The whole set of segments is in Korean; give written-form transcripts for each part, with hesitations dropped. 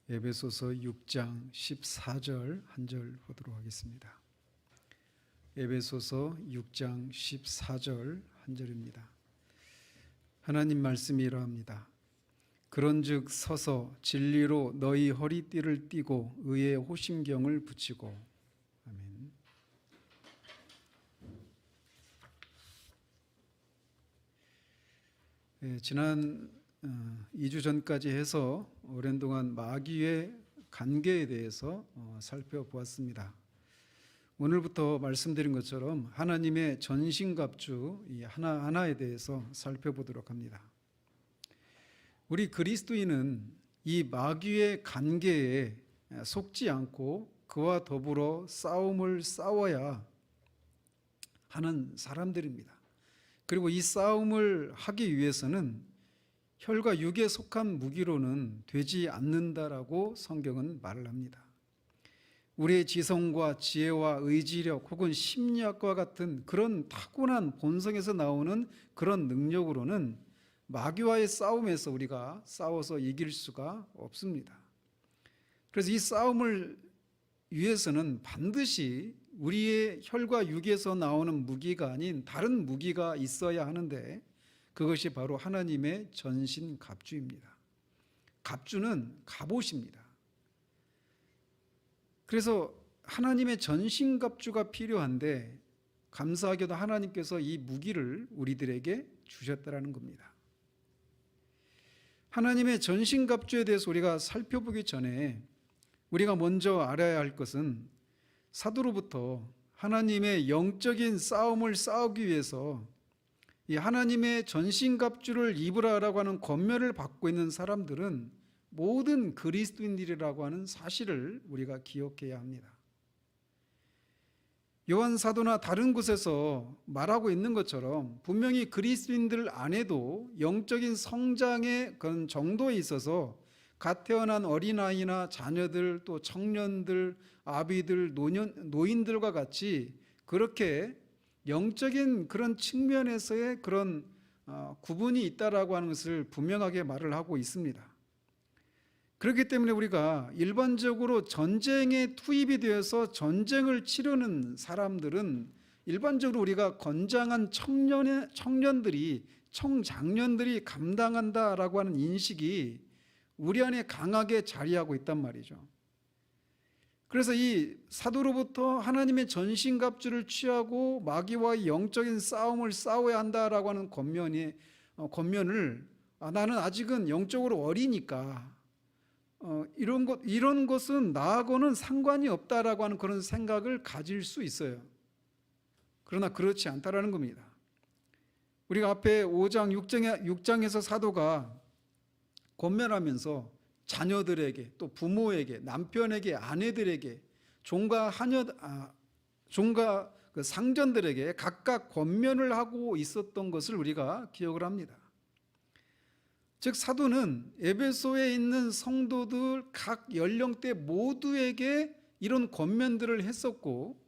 에베소서 6장 14절 한 절 보도록 하겠습니다. 에베소서 6장 14절 한 절입니다. 하나님 말씀이 이러합니다. 그런즉 서서 진리로 너희 허리띠를 띠고 의의 호심경을 붙이고. 아멘. 지난 2주 전까지 해서 오랜 동안 마귀의 관계에 대해서 살펴보았습니다. 오늘부터 말씀드린 것처럼 하나님의 전신갑주 하나하나에 대해서 살펴보도록 합니다. 우리 그리스도인은 이 마귀의 관계에 속지 않고 그와 더불어 싸움을 싸워야 하는 사람들입니다. 그리고 이 싸움을 하기 위해서는 혈과 육에 속한 무기로는 되지 않는다라고 성경은 말을 합니다. 우리의 지성과 지혜와 의지력 혹은 심리학과 같은 그런 타고난 본성에서 나오는 그런 능력으로는 마귀와의 싸움에서 우리가 싸워서 이길 수가 없습니다. 그래서 이 싸움을 위해서는 반드시 우리의 혈과 육에서 나오는 무기가 아닌 다른 무기가 있어야 하는데 그것이 바로 하나님의 전신갑주입니다. 갑주는 갑옷입니다. 그래서 하나님의 전신갑주가 필요한데 감사하게도 하나님께서 이 무기를 우리들에게 주셨다는 겁니다. 하나님의 전신갑주에 대해서 우리가 살펴보기 전에 우리가 먼저 알아야 할 것은 사도로부터 하나님의 영적인 싸움을 싸우기 위해서 이 하나님의 전신갑주를 입으라라고 하는 권면을 받고 있는 사람들은 모든 그리스도인들이라고 하는 사실을 우리가 기억해야 합니다. 요한 사도나 다른 곳에서 말하고 있는 것처럼 분명히 그리스도인들 안에도 영적인 성장의 그런 정도에 있어서 갓 태어난 어린아이나 자녀들 또 청년들, 아비들, 노인들과 같이 그렇게 영적인 그런 측면에서의 그런 구분이 있다라고 하는 것을 분명하게 말을 하고 있습니다. 그렇기 때문에 우리가 일반적으로 전쟁에 투입이 되어서 전쟁을 치르는 사람들은 일반적으로 우리가 건장한 청년들이 청장년들이 감당한다라고 하는 인식이 우리 안에 강하게 자리하고 있단 말이죠. 그래서 이 사도로부터 하나님의 전신갑주를 취하고 마귀와의 영적인 싸움을 싸워야 한다라고 하는 권면을 나는 아직은 영적으로 어리니까 이런 것은 나하고는 상관이 없다라고 하는 그런 생각을 가질 수 있어요. 그러나 그렇지 않다라는 겁니다. 우리가 앞에 5장 6장에서 사도가 권면하면서 자녀들에게 또 부모에게 남편에게 아내들에게 종과 그 상전들에게 각각 권면을 하고 있었던 것을 우리가 기억을 합니다. 즉 사도는 에베소에 있는 성도들 각 연령대 모두에게 이런 권면들을 했었고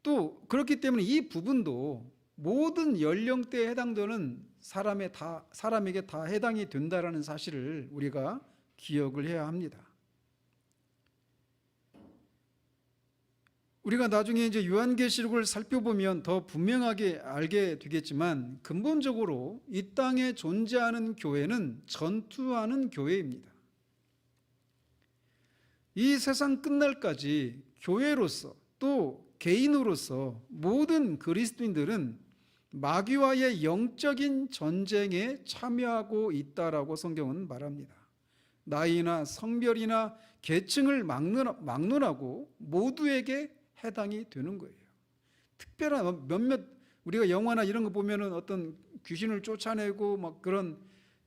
또 그렇기 때문에 이 부분도 모든 연령대에 해당되는 사람에게 다 해당이 된다라는 사실을 우리가 기억을 해야 합니다. 우리가 나중에 이제 요한계시록을 살펴보면 더 분명하게 알게 되겠지만 근본적으로 이 땅에 존재하는 교회는 전투하는 교회입니다. 이 세상 끝날까지 교회로서 또 개인으로서 모든 그리스도인들은 마귀와의 영적인 전쟁에 참여하고 있다라고 성경은 말합니다. 나이나 성별이나 계층을 막론하고 모두에게 해당이 되는 거예요. 특별한 몇몇 우리가 영화나 이런 거 보면은 어떤 귀신을 쫓아내고 막 그런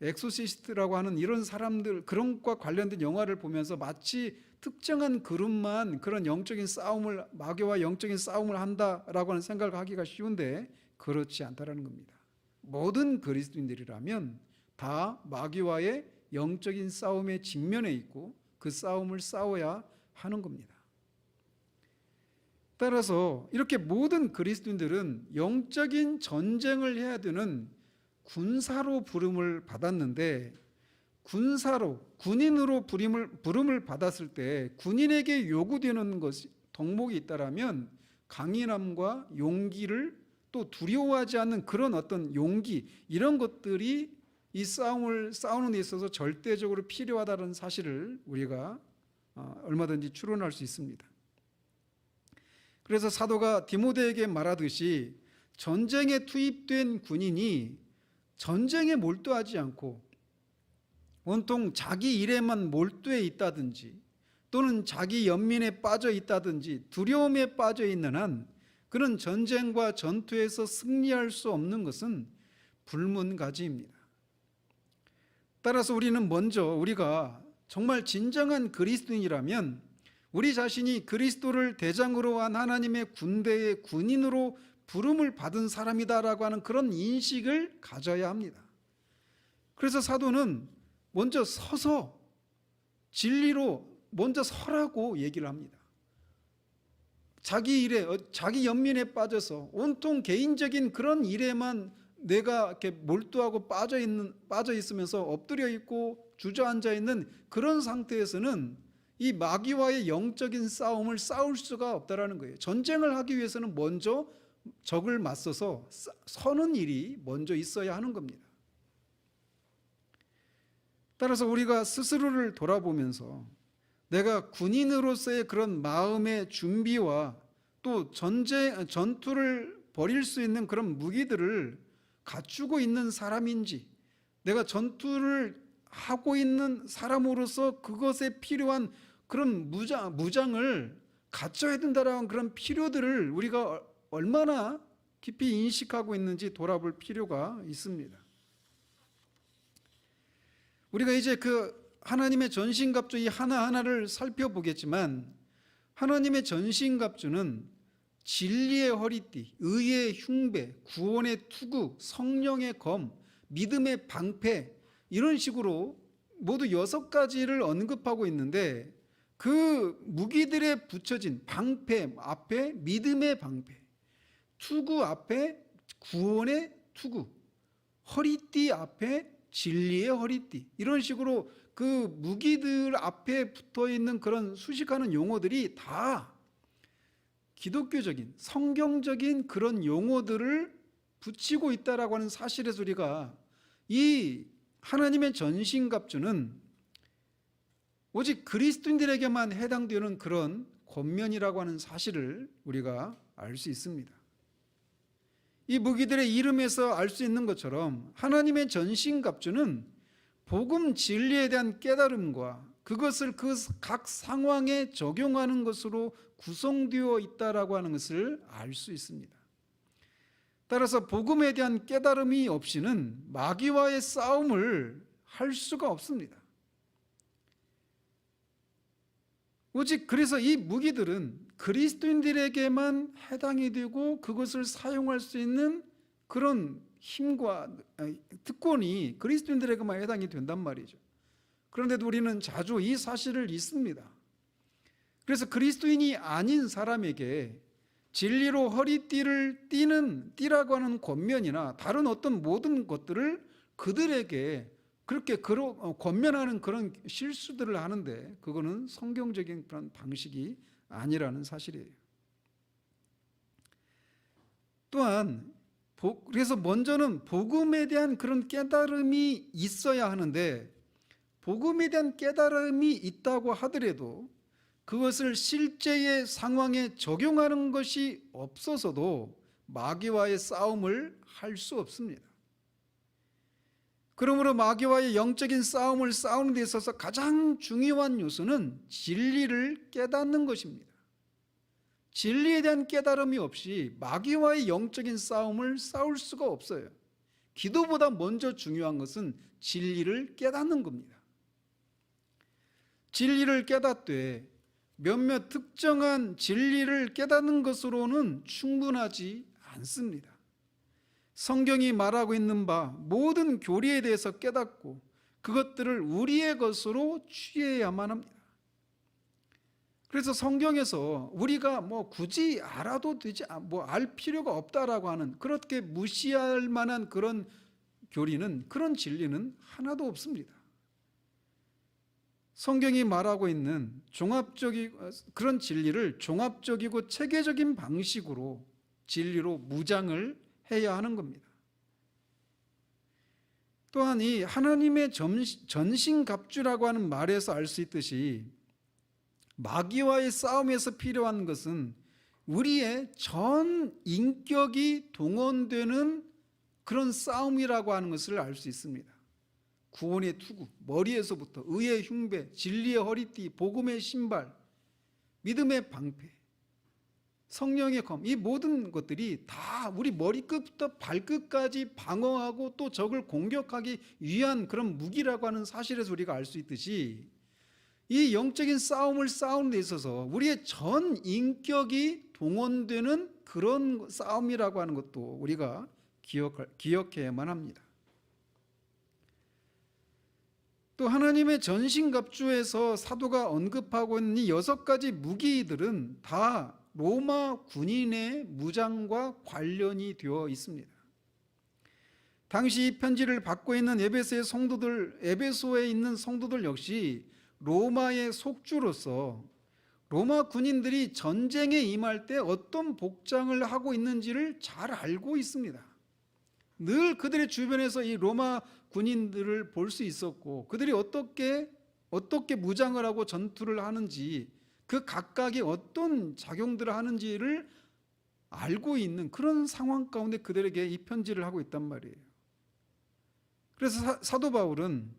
엑소시스트라고 하는 이런 사람들 그런 것과 관련된 영화를 보면서 마치 특정한 그룹만 그런 영적인 싸움을 마귀와 영적인 싸움을 한다라고 하는 생각을 하기가 쉬운데 그렇지 않다라는 겁니다. 모든 그리스도인들이라면 다 마귀와의 영적인 싸움의 직면에 있고 그 싸움을 싸워야 하는 겁니다. 따라서 이렇게 모든 그리스도인들은 영적인 전쟁을 해야 되는 군사로 부름을 받았는데 군사로 군인으로 부름을 받았을 때 군인에게 요구되는 것이 덕목이 있다라면 강인함과 용기를 또 두려워하지 않는 그런 어떤 용기 이런 것들이 이 싸우는 데 있어서 절대적으로 필요하다는 사실을 우리가 얼마든지 추론할 수 있습니다. 그래서 사도가 디모데에게 말하듯이 전쟁에 투입된 군인이 전쟁에 몰두하지 않고 온통 자기 일에만 몰두해 있다든지 또는 자기 연민에 빠져 있다든지 두려움에 빠져 있는 한 그런 전쟁과 전투에서 승리할 수 없는 것은 불문가지입니다. 따라서 우리는 먼저 우리가 정말 진정한 그리스도인이라면 우리 자신이 그리스도를 대장으로 한 하나님의 군대의 군인으로 부름을 받은 사람이다라고 하는 그런 인식을 가져야 합니다. 그래서 사도는 먼저 서서 진리로 먼저 서라고 얘기를 합니다. 자기 일에, 자기 연민에 빠져서 온통 개인적인 그런 일에만 내가 이렇게 몰두하고 빠져 있으면서 엎드려 있고 주저앉아 있는 그런 상태에서는 이 마귀와의 영적인 싸움을 싸울 수가 없다라는 거예요. 전쟁을 하기 위해서는 먼저 적을 맞서서 서는 일이 먼저 있어야 하는 겁니다. 따라서 우리가 스스로를 돌아보면서 내가 군인으로서의 그런 마음의 준비와 또 전투를 벌일 수 있는 그런 무기들을 갖추고 있는 사람인지, 내가 전투를 하고 있는 사람으로서 그것에 필요한 그런 무장을 갖춰야 된다라는 그런 필요들을 우리가 얼마나 깊이 인식하고 있는지 돌아볼 필요가 있습니다. 우리가 이제 그 하나님의 전신갑주 이 하나하나를 살펴보겠지만, 하나님의 전신갑주는 진리의 허리띠, 의의 흉배, 구원의 투구, 성령의 검, 믿음의 방패, 이런 식으로 모두 6가지를 언급하고 있는데, 그 무기들에 붙여진 방패 앞에 믿음의 방패, 투구 앞에 구원의 투구, 허리띠 앞에 진리의 허리띠, 이런 식으로 그 무기들 앞에 붙어 있는 그런 수식하는 용어들이 다 기독교적인 성경적인 그런 용어들을 붙이고 있다라고 하는 사실에서 우리가 이 하나님의 전신갑주는 오직 그리스도인들에게만 해당되는 그런 권면이라고 하는 사실을 우리가 알 수 있습니다. 이 무기들의 이름에서 알 수 있는 것처럼 하나님의 전신갑주는 복음 진리에 대한 깨달음과 그것을 그 각 상황에 적용하는 것으로 구성되어 있다라고 하는 것을 알 수 있습니다. 따라서 복음에 대한 깨달음이 없이는 마귀와의 싸움을 할 수가 없습니다. 오직 그래서 이 무기들은 그리스도인들에게만 해당이 되고 그것을 사용할 수 있는 그런 힘과 특권이 그리스도인들에게만 해당이 된단 말이죠. 그런데도 우리는 자주 이 사실을 잊습니다. 그래서 그리스도인이 아닌 사람에게 진리로 허리띠를 띠라고 하는 권면이나 다른 어떤 모든 것들을 그들에게 그렇게 권면하는 그런 실수들을 하는데, 그거는 성경적인 그런 방식이 아니라는 사실이에요. 또한 그래서 먼저는 복음에 대한 그런 깨달음이 있어야 하는데, 복음에 대한 깨달음이 있다고 하더라도 그것을 실제의 상황에 적용하는 것이 없어서도 마귀와의 싸움을 할 수 없습니다. 그러므로 마귀와의 영적인 싸움을 싸우는 데 있어서 가장 중요한 요소는 진리를 깨닫는 것입니다. 진리에 대한 깨달음이 없이 마귀와의 영적인 싸움을 싸울 수가 없어요. 기도보다 먼저 중요한 것은 진리를 깨닫는 겁니다. 진리를 깨닫되 몇몇 특정한 진리를 깨닫는 것으로는 충분하지 않습니다. 성경이 말하고 있는 바 모든 교리에 대해서 깨닫고 그것들을 우리의 것으로 취해야만 합니다. 그래서 성경에서 우리가 굳이 알아도 되지, 알 필요가 없다라고 하는, 그렇게 무시할 만한 그런 교리는, 그런 진리는 하나도 없습니다. 성경이 말하고 있는 그런 진리를 종합적이고 체계적인 방식으로 진리로 무장을 해야 하는 겁니다. 또한 이 하나님의 전신갑주라고 하는 말에서 알 수 있듯이 마귀와의 싸움에서 필요한 것은 우리의 전 인격이 동원되는 그런 싸움이라고 하는 것을 알 수 있습니다. 구원의 투구, 머리에서부터 의의 흉배, 진리의 허리띠, 복음의 신발, 믿음의 방패, 성령의 검, 이 모든 것들이 다 우리 머리끝부터 발끝까지 방어하고 또 적을 공격하기 위한 그런 무기라고 하는 사실에서 우리가 알 수 있듯이 이 영적인 싸움을 싸우는 데 있어서 우리의 전 인격이 동원되는 그런 싸움이라고 하는 것도 우리가 기억해야만 합니다. 또 하나님의 전신갑주에서 사도가 언급하고 있는 이 6가지 무기들은 다 로마 군인의 무장과 관련이 되어 있습니다. 당시 이 편지를 받고 있는 에베소에 있는 성도들 역시 로마의 속주로서 로마 군인들이 전쟁에 임할 때 어떤 복장을 하고 있는지를 잘 알고 있습니다. 늘 그들의 주변에서 이 로마 군인들을 볼 수 있었고 그들이 어떻게 무장을 하고 전투를 하는지 그 각각이 어떤 작용들을 하는지를 알고 있는 그런 상황 가운데 그들에게 이 편지를 하고 있단 말이에요. 그래서 사도 바울은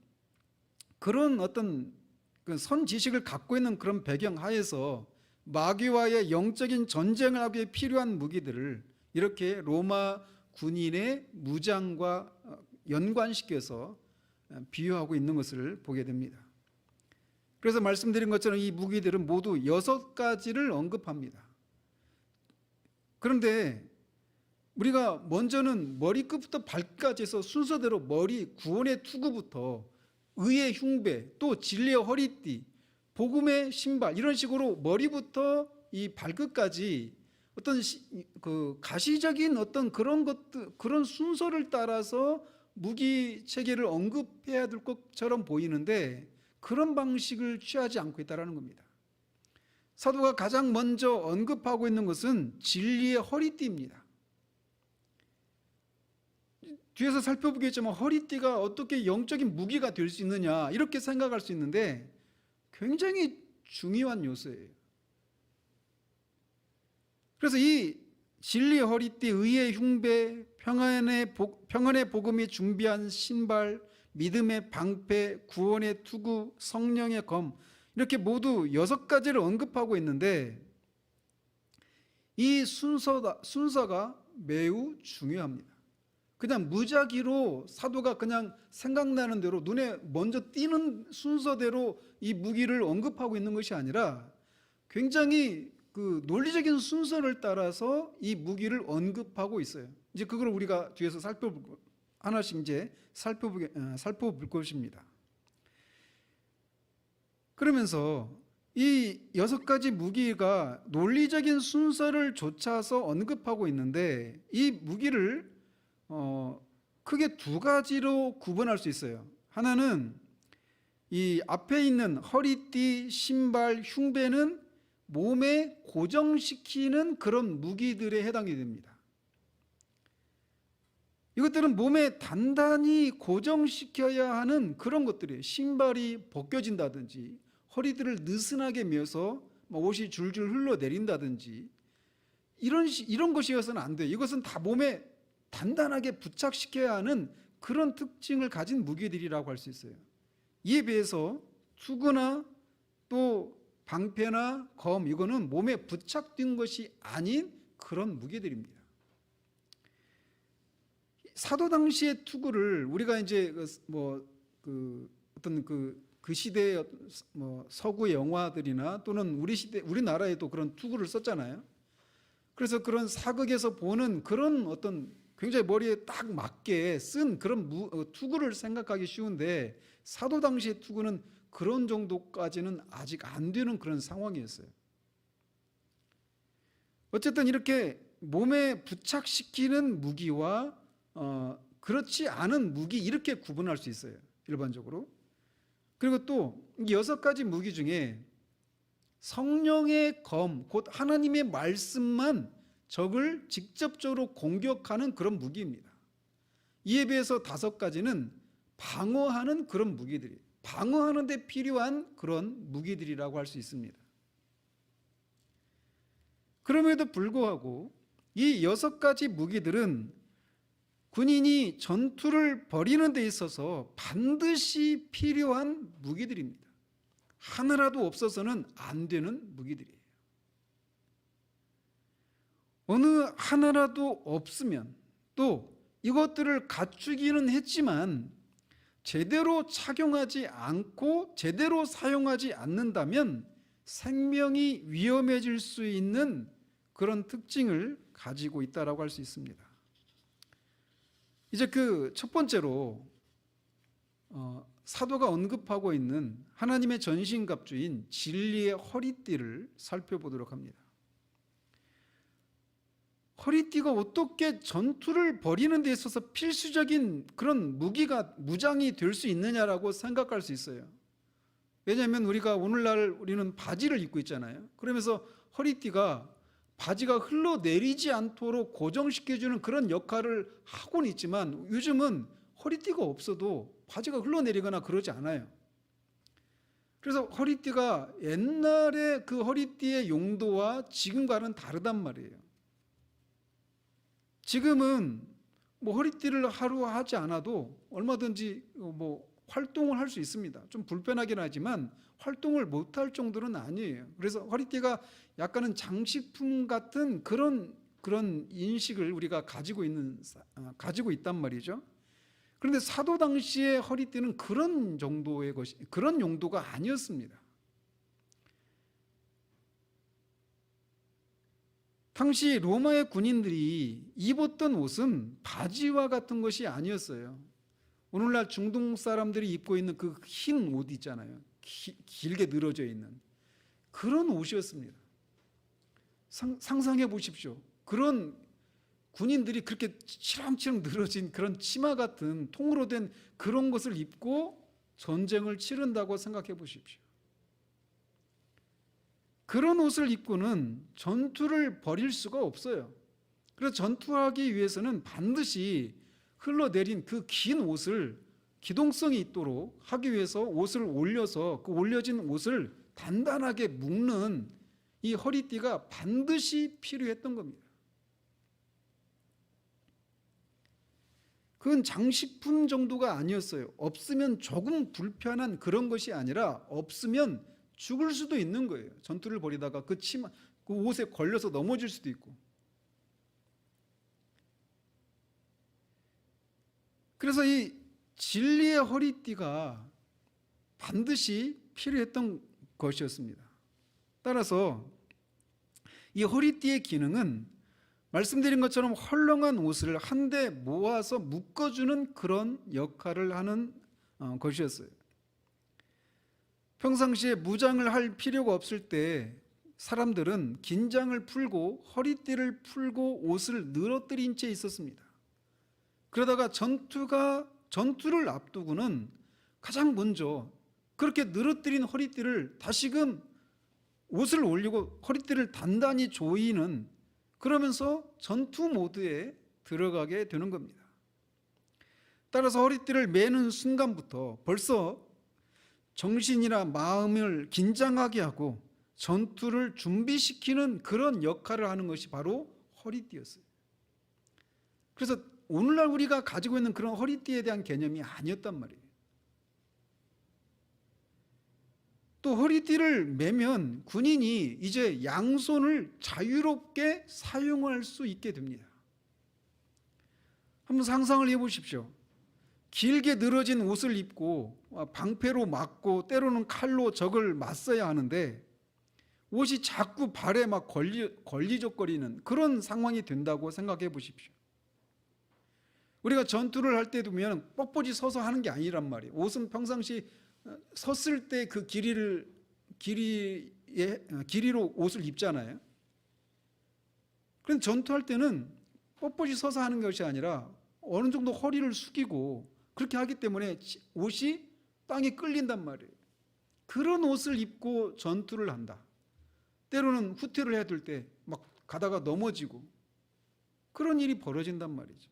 그런 어떤 선 지식을 갖고 있는 그런 배경 하에서 마귀와의 영적인 전쟁을 하기 위해 필요한 무기들을 이렇게 로마 군인의 무장과 연관시켜서 비유하고 있는 것을 보게 됩니다. 그래서 말씀드린 것처럼 이 무기들은 모두 6가지를 언급합니다. 그런데 우리가 먼저는 머리끝부터 발끝까지 해서 순서대로 구원의 투구부터 의의 흉배, 또 진리의 허리띠, 복음의 신발, 이런 식으로 머리부터 이 발끝까지 어떤 가시적인 어떤 그런 것들, 그런 순서를 따라서 무기 체계를 언급해야 될 것처럼 보이는데 그런 방식을 취하지 않고 있다는 겁니다. 사도가 가장 먼저 언급하고 있는 것은 진리의 허리띠입니다. 뒤에서 살펴보겠지만 허리띠가 어떻게 영적인 무기가 될 수 있느냐 이렇게 생각할 수 있는데 굉장히 중요한 요소예요. 그래서 이 진리의 허리띠, 의의 흉배, 평안의 복음이 준비한 신발, 믿음의 방패, 구원의 투구, 성령의 검, 이렇게 모두 6가지를 언급하고 있는데 이 순서가 매우 중요합니다. 그냥 무작위로 사도가 그냥 생각나는 대로 눈에 먼저 띄는 순서대로 이 무기를 언급하고 있는 것이 아니라 굉장히 논리적인 순서를 따라서 이 무기를 언급하고 있어요. 이제 그걸 우리가 뒤에서 하나씩 이제 살펴볼 것입니다. 그러면서 이 6가지 무기가 논리적인 순서를 좇아서 언급하고 있는데 이 무기를 크게 2가지로 구분할 수 있어요. 하나는 이 앞에 있는 허리띠, 신발, 흉배는 몸에 고정시키는 그런 무기들에 해당이 됩니다. 이것들은 몸에 단단히 고정시켜야 하는 그런 것들이에요. 신발이 벗겨진다든지 허리들을 느슨하게 메어서 옷이 줄줄 흘러내린다든지 이런 것이어서는 안 돼요. 이것은 다 몸에 단단하게 부착시켜야 하는 그런 특징을 가진 무기들이라고 할 수 있어요. 이에 비해서 투구나 또 방패나 검, 이거는 몸에 부착된 것이 아닌 그런 무기들입니다. 사도 당시의 투구를 우리가 이제 어떤 그 시대의 서구 영화들이나 또는 우리나라에도 그런 투구를 썼잖아요. 그래서 그런 사극에서 보는 그런 어떤 굉장히 머리에 딱 맞게 쓴 그런 투구를 생각하기 쉬운데 사도 당시의 투구는 그런 정도까지는 아직 안 되는 그런 상황이었어요. 어쨌든 이렇게 몸에 부착시키는 무기와 그렇지 않은 무기 이렇게 구분할 수 있어요. 일반적으로. 그리고 또 이 6가지 무기 중에 성령의 검, 곧 하나님의 말씀만 적을 직접적으로 공격하는 그런 무기입니다. 이에 비해서 5가지는 방어하는 그런 무기들이에요. 방어하는 데 필요한 그런 무기들이라고 할 수 있습니다. 그럼에도 불구하고 이 6가지 무기들은 군인이 전투를 벌이는 데 있어서 반드시 필요한 무기들입니다. 하나라도 없어서는 안 되는 무기들이에요. 어느 하나라도 없으면, 또 이것들을 갖추기는 했지만 제대로 착용하지 않고 제대로 사용하지 않는다면 생명이 위험해질 수 있는 그런 특징을 가지고 있다라고 할 수 있습니다. 이제 그 첫 번째로 사도가 언급하고 있는 하나님의 전신갑주인 진리의 허리띠를 살펴보도록 합니다. 허리띠가 어떻게 전투를 벌이는 데 있어서 필수적인 그런 무장이 될 수 있느냐라고 생각할 수 있어요. 왜냐하면 우리가 오늘날 우리는 바지를 입고 있잖아요. 그러면서 허리띠가 바지가 흘러내리지 않도록 고정시켜주는 그런 역할을 하고는 있지만 요즘은 허리띠가 없어도 바지가 흘러내리거나 그러지 않아요. 그래서 허리띠가 옛날에 그 허리띠의 용도와 지금과는 다르단 말이에요. 지금은 뭐 허리띠를 하루 하지 않아도 얼마든지 뭐 활동을 할 수 있습니다. 좀 불편하긴 하지만 활동을 못할 정도는 아니에요. 그래서 허리띠가 약간은 장식품 같은 그런 인식을 우리가 가지고 있단 말이죠. 그런데 사도 당시의 허리띠는 그런 정도의 그런 용도가 아니었습니다. 당시 로마의 군인들이 입었던 옷은 바지와 같은 것이 아니었어요. 오늘날 중동 사람들이 입고 있는 그 흰 옷 있잖아요. 길게 늘어져 있는 그런 옷이었습니다. 상상해 보십시오. 그런 군인들이 그렇게 치렁치렁 늘어진 그런 치마 같은 통으로 된 그런 것을 입고 전쟁을 치른다고 생각해 보십시오. 그런 옷을 입고는 전투를 벌일 수가 없어요. 그래서 전투하기 위해서는 반드시 흘러내린 그 긴 옷을 기동성이 있도록 하기 위해서 옷을 올려서 그 올려진 옷을 단단하게 묶는 이 허리띠가 반드시 필요했던 겁니다. 그건 장식품 정도가 아니었어요. 없으면 조금 불편한 그런 것이 아니라 없으면 죽을 수도 있는 거예요. 전투를 벌이다가 그 옷에 걸려서 넘어질 수도 있고. 그래서 이 진리의 허리띠가 반드시 필요했던 것이었습니다. 따라서 이 허리띠의 기능은 말씀드린 것처럼 헐렁한 옷을 한데 모아서 묶어주는 그런 역할을 하는 것이었어요. 평상시에 무장을 할 필요가 없을 때 사람들은 긴장을 풀고 허리띠를 풀고 옷을 늘어뜨린 채 있었습니다. 그러다가 전투를 앞두고는 가장 먼저 그렇게 늘어뜨린 허리띠를 다시금 옷을 올리고 허리띠를 단단히 조이는, 그러면서 전투 모드에 들어가게 되는 겁니다. 따라서 허리띠를 매는 순간부터 벌써 정신이나 마음을 긴장하게 하고 전투를 준비시키는 그런 역할을 하는 것이 바로 허리띠였어요. 그래서 오늘날 우리가 가지고 있는 그런 허리띠에 대한 개념이 아니었단 말이에요. 또 허리띠를 매면 군인이 이제 양손을 자유롭게 사용할 수 있게 됩니다. 한번 상상을 해보십시오. 길게 늘어진 옷을 입고 방패로 맞고 때로는 칼로 적을 맞서야 하는데 옷이 자꾸 발에 막 걸리적거리는 그런 상황이 된다고 생각해 보십시오. 우리가 전투를 할 때 보면 뻣뻣이 서서 하는 게 아니란 말이에요. 옷은 평상시 섰을 때 그 길이로 옷을 입잖아요. 그런데 전투할 때는 뻣뻣이 서서 하는 것이 아니라 어느 정도 허리를 숙이고 그렇게 하기 때문에 옷이 땅에 끌린단 말이에요. 그런 옷을 입고 전투를 한다. 때로는 후퇴를 해야 될 때 막 가다가 넘어지고 그런 일이 벌어진단 말이죠.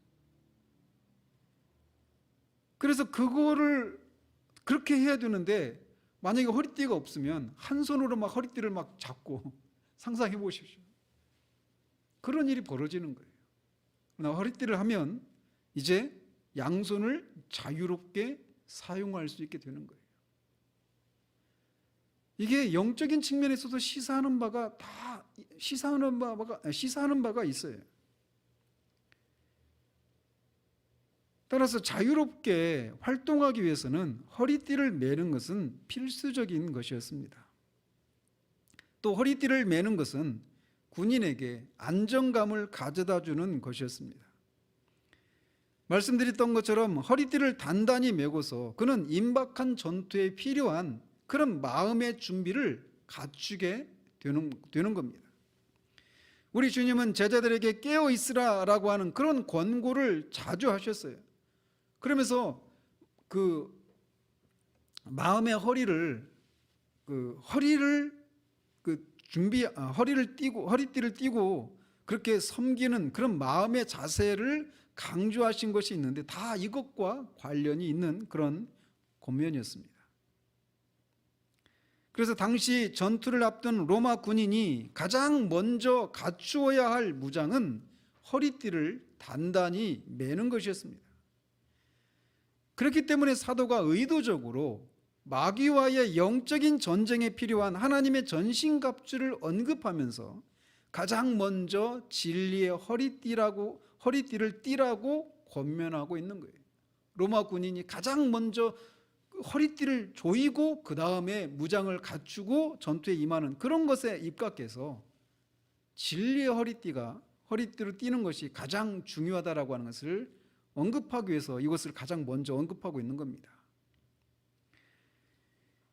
그래서 그거를 그렇게 해야 되는데 만약에 허리띠가 없으면 한 손으로 막 허리띠를 막 잡고 상상해 보십시오. 그런 일이 벌어지는 거예요. 그러나 허리띠를 하면 이제 양손을 자유롭게 사용할 수 있게 되는 거예요. 이게 영적인 측면에서도 시사하는 바가 있어요. 따라서 자유롭게 활동하기 위해서는 허리띠를 매는 것은 필수적인 것이었습니다. 또 허리띠를 매는 것은 군인에게 안정감을 가져다 주는 것이었습니다. 말씀드렸던 것처럼 허리띠를 단단히 매고서 그는 임박한 전투에 필요한 그런 마음의 준비를 갖추게 되는 겁니다. 우리 주님은 제자들에게 깨어 있으라라고 하는 그런 권고를 자주 하셨어요. 그러면서 그 마음의 허리를 허리띠를 띠고 그렇게 섬기는 그런 마음의 자세를 강조하신 것이 있는데 다 이것과 관련이 있는 그런 권면이었습니다. 그래서 당시 전투를 앞둔 로마 군인이 가장 먼저 갖추어야 할 무장은 허리띠를 단단히 매는 것이었습니다. 그렇기 때문에 사도가 의도적으로 마귀와의 영적인 전쟁에 필요한 하나님의 전신갑주를 언급하면서 가장 먼저 진리의 허리띠를 띠라고 권면하고 있는 거예요. 로마 군인이 가장 먼저 허리띠를 조이고 그 다음에 무장을 갖추고 전투에 임하는 그런 것에 입각해서 진리의 허리띠를 띠는 것이 가장 중요하다라고 하는 것을 언급하기 위해서 이것을 가장 먼저 언급하고 있는 겁니다.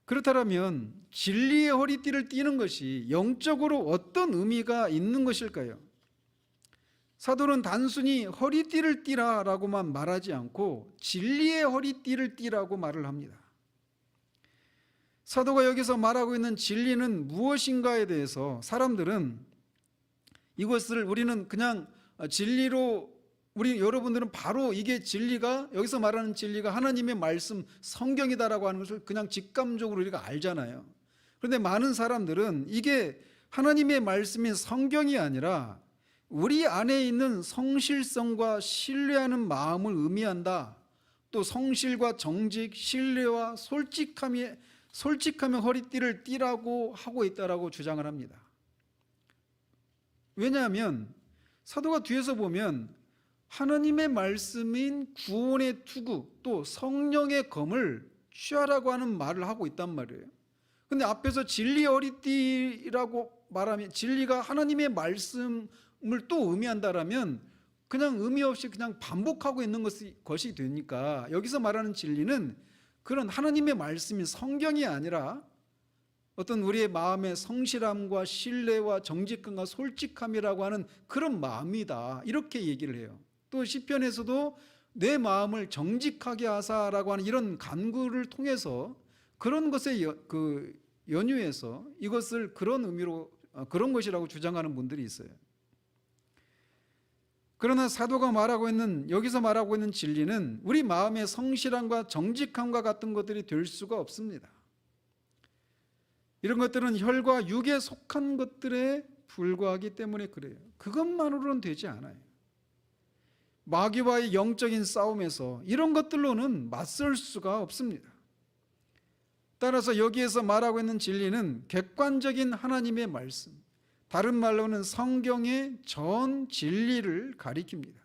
그렇다면 진리의 허리띠를 띠는 것이 영적으로 어떤 의미가 있는 것일까요? 사도는 단순히 허리띠를 띠라라고만 말하지 않고 진리의 허리띠를 띠라고 말을 합니다. 사도가 여기서 말하고 있는 진리는 무엇인가에 대해서 사람들은 이것을 우리는 그냥 진리로 여러분들은 바로 이게 진리가 여기서 말하는 진리가 하나님의 말씀 성경이다라고 하는 것을 그냥 직감적으로 우리가 알잖아요. 그런데 많은 사람들은 이게 하나님의 말씀인 성경이 아니라 우리 안에 있는 성실성과 신뢰하는 마음을 의미한다. 또 성실과 정직, 신뢰와 솔직하면 허리띠를 띠라고 하고 있다라고 주장을 합니다. 왜냐하면 사도가 뒤에서 보면 하나님의 말씀인 구원의 투구 또 성령의 검을 취하라고 하는 말을 하고 있단 말이에요. 근데 앞에서 진리의 허리띠라고 말하면 진리가 하나님의 말씀을 또 의미한다라면 그냥 의미 없이 그냥 반복하고 있는 것이 되니까 여기서 말하는 진리는 그런 하나님의 말씀인 성경이 아니라 어떤 우리의 마음의 성실함과 신뢰와 정직함과 솔직함이라고 하는 그런 마음이다 이렇게 얘기를 해요. 또 시편에서도 내 마음을 정직하게 하사라고 하는 이런 간구를 통해서 그런 것에 연유해서 이것을 그런 의미로 그런 것이라고 주장하는 분들이 있어요. 그러나 사도가 여기서 말하고 있는 진리는 우리 마음의 성실함과 정직함과 같은 것들이 될 수가 없습니다. 이런 것들은 혈과 육에 속한 것들에 불과하기 때문에 그래요. 그것만으로는 되지 않아요. 마귀와의 영적인 싸움에서 이런 것들로는 맞설 수가 없습니다. 따라서 여기에서 말하고 있는 진리는 객관적인 하나님의 말씀, 다른 말로는 성경의 전 진리를 가리킵니다.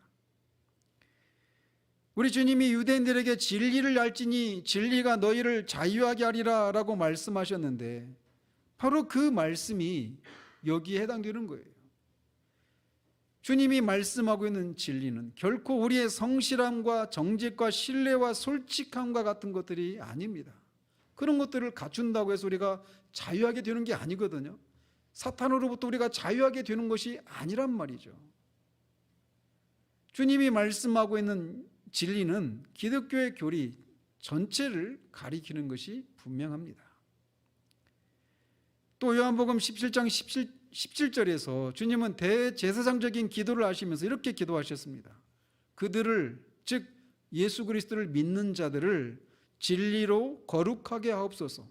우리 주님이 유대인들에게 진리를 알지니 진리가 너희를 자유하게 하리라 라고 말씀하셨는데 바로 그 말씀이 여기에 해당되는 거예요. 주님이 말씀하고 있는 진리는 결코 우리의 성실함과 정직과 신뢰와 솔직함과 같은 것들이 아닙니다. 그런 것들을 갖춘다고 해서 우리가 자유하게 되는 게 아니거든요. 사탄으로부터 우리가 자유하게 되는 것이 아니란 말이죠. 주님이 말씀하고 있는 진리는 기독교의 교리, 전체를 가리키는 것이 분명합니다. 또 요한복음 17장 17절에서 주님은 대제사장적인 기도를 하시면서 이렇게 기도하셨습니다. 그들을, 즉 예수 그리스도를 믿는 자들을 진리로 거룩하게 하옵소서.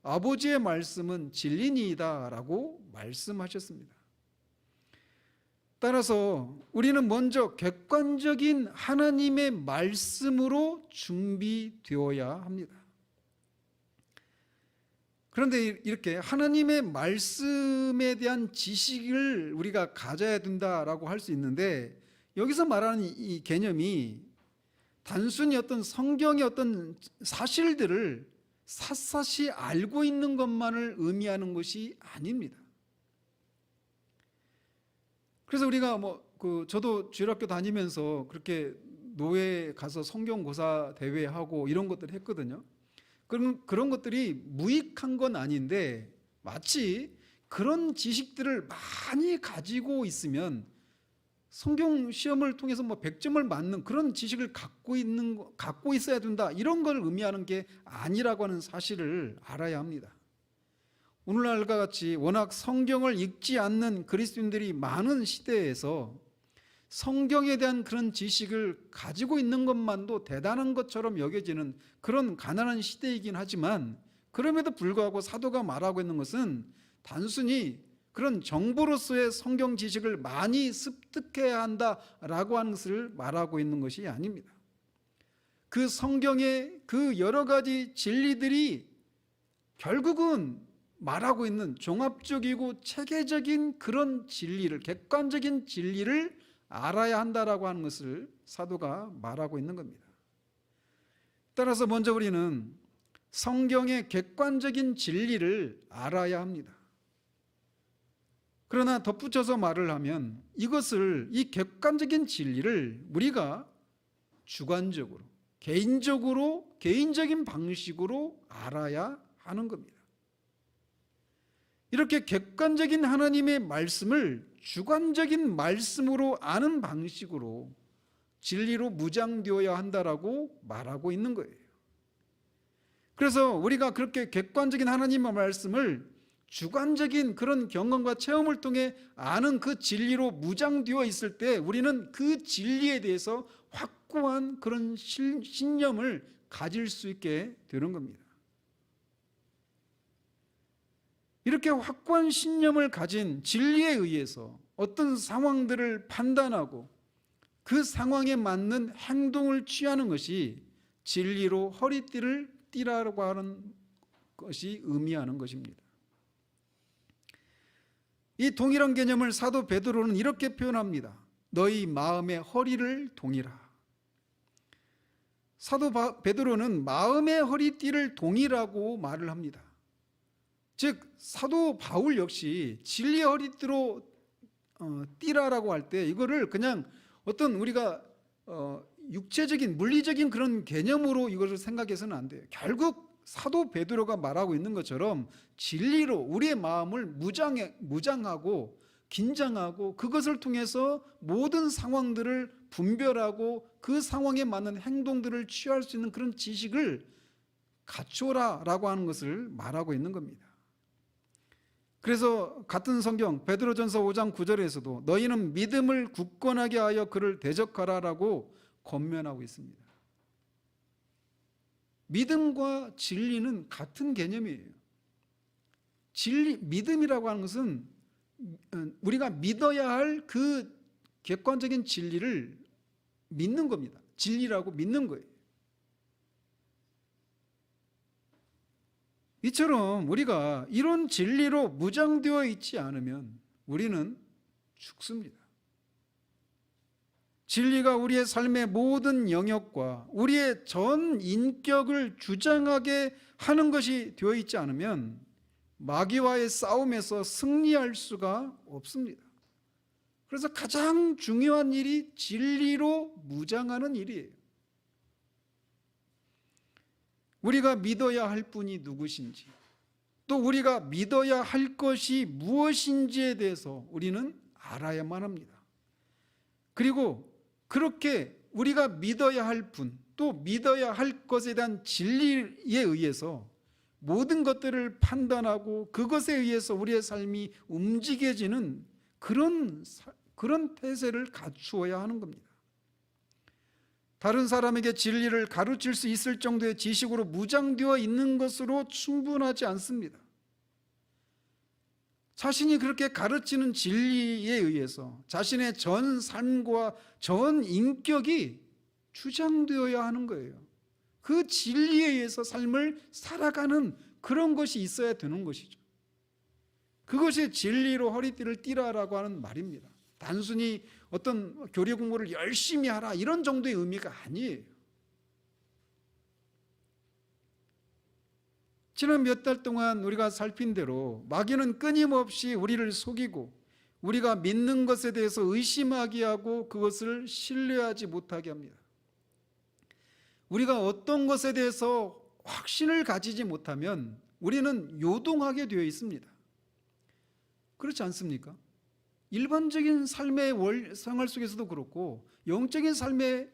아버지의 말씀은 진리니이다 라고 말씀하셨습니다. 따라서 우리는 먼저 객관적인 하나님의 말씀으로 준비되어야 합니다. 그런데 이렇게 하나님의 말씀에 대한 지식을 우리가 가져야 된다라고 할 수 있는데, 여기서 말하는 이 개념이 단순히 어떤 성경의 어떤 사실들을 샅샅이 알고 있는 것만을 의미하는 것이 아닙니다. 그래서 우리가 저도 주일학교 다니면서 그렇게 노회에 가서 성경고사 대회하고 이런 것들을 했거든요. 그런 것들이 무익한 건 아닌데, 마치 그런 지식들을 많이 가지고 있으면 성경 시험을 통해서 100점을 맞는 그런 지식을 갖고 있어야 된다, 이런 걸 의미하는 게 아니라고 하는 사실을 알아야 합니다. 오늘날과 같이 워낙 성경을 읽지 않는 그리스도인들이 많은 시대에서 성경에 대한 그런 지식을 가지고 있는 것만도 대단한 것처럼 여겨지는 그런 가난한 시대이긴 하지만, 그럼에도 불구하고 사도가 말하고 있는 것은 단순히 그런 정보로서의 성경 지식을 많이 습득해야 한다라고 하는 것을 말하고 있는 것이 아닙니다. 그 성경의 그 여러 가지 진리들이 결국은 말하고 있는 종합적이고 체계적인 그런 진리를, 객관적인 진리를 알아야 한다라고 하는 것을 사도가 말하고 있는 겁니다. 따라서 먼저 우리는 성경의 객관적인 진리를 알아야 합니다. 그러나 덧붙여서 말을 하면 이 객관적인 진리를 우리가 주관적으로, 개인적인 방식으로 알아야 하는 겁니다. 이렇게 객관적인 하나님의 말씀을 주관적인 말씀으로 아는 방식으로 진리로 무장되어야 한다라고 말하고 있는 거예요. 그래서 우리가 그렇게 객관적인 하나님의 말씀을 주관적인 그런 경험과 체험을 통해 아는 그 진리로 무장되어 있을 때, 우리는 그 진리에 대해서 확고한 그런 신념을 가질 수 있게 되는 겁니다. 이렇게 확고한 신념을 가진 진리에 의해서 어떤 상황들을 판단하고 그 상황에 맞는 행동을 취하는 것이 진리로 허리띠를 띠라고 하는 것이 의미하는 것입니다. 이 동일한 개념을 사도 베드로는 이렇게 표현합니다. 너희 마음의 허리를 동이라. 사도 베드로는 마음의 허리띠를 동이라고 말을 합니다. 즉 사도 바울 역시 진리의 허리띠로 띠라라고 할 때 이거를 그냥 어떤 우리가 육체적인 물리적인 그런 개념으로 이것을 생각해서는 안 돼요. 결국 사도 베드로가 말하고 있는 것처럼 진리로 우리의 마음을 무장하고 긴장하고 그것을 통해서 모든 상황들을 분별하고 그 상황에 맞는 행동들을 취할 수 있는 그런 지식을 갖추어라라고 하는 것을 말하고 있는 겁니다. 그래서 같은 성경 베드로전서 5장 9절에서도 너희는 믿음을 굳건하게 하여 그를 대적하라라고 권면하고 있습니다. 믿음과 진리는 같은 개념이에요. 믿음이라고 하는 것은 우리가 믿어야 할 그 객관적인 진리를 믿는 겁니다. 진리라고 믿는 거예요. 이처럼 우리가 이런 진리로 무장되어 있지 않으면 우리는 죽습니다. 진리가 우리의 삶의 모든 영역과 우리의 전 인격을 주장하게 하는 것이 되어 있지 않으면 마귀와의 싸움에서 승리할 수가 없습니다. 그래서 가장 중요한 일이 진리로 무장하는 일이에요. 우리가 믿어야 할 분이 누구신지, 또 우리가 믿어야 할 것이 무엇인지에 대해서 우리는 알아야만 합니다. 그리고 그렇게 우리가 믿어야 할 분, 또 믿어야 할 것에 대한 진리에 의해서 모든 것들을 판단하고 그것에 의해서 우리의 삶이 움직여지는 그런 태세를 갖추어야 하는 겁니다. 다른 사람에게 진리를 가르칠 수 있을 정도의 지식으로 무장되어 있는 것으로 충분하지 않습니다. 자신이 그렇게 가르치는 진리에 의해서 자신의 전 삶과 전 인격이 주장되어야 하는 거예요. 그 진리에 의해서 삶을 살아가는 그런 것이 있어야 되는 것이죠. 그것이 진리로 허리띠를 띠라라고 하는 말입니다. 단순히 어떤 교리 공부를 열심히 하라 이런 정도의 의미가 아니에요. 지난 몇 달 동안 우리가 살핀 대로 마귀는 끊임없이 우리를 속이고 우리가 믿는 것에 대해서 의심하게 하고 그것을 신뢰하지 못하게 합니다. 우리가 어떤 것에 대해서 확신을 가지지 못하면 우리는 요동하게 되어 있습니다. 그렇지 않습니까? 일반적인 삶의 생활 속에서도 그렇고 영적인 삶의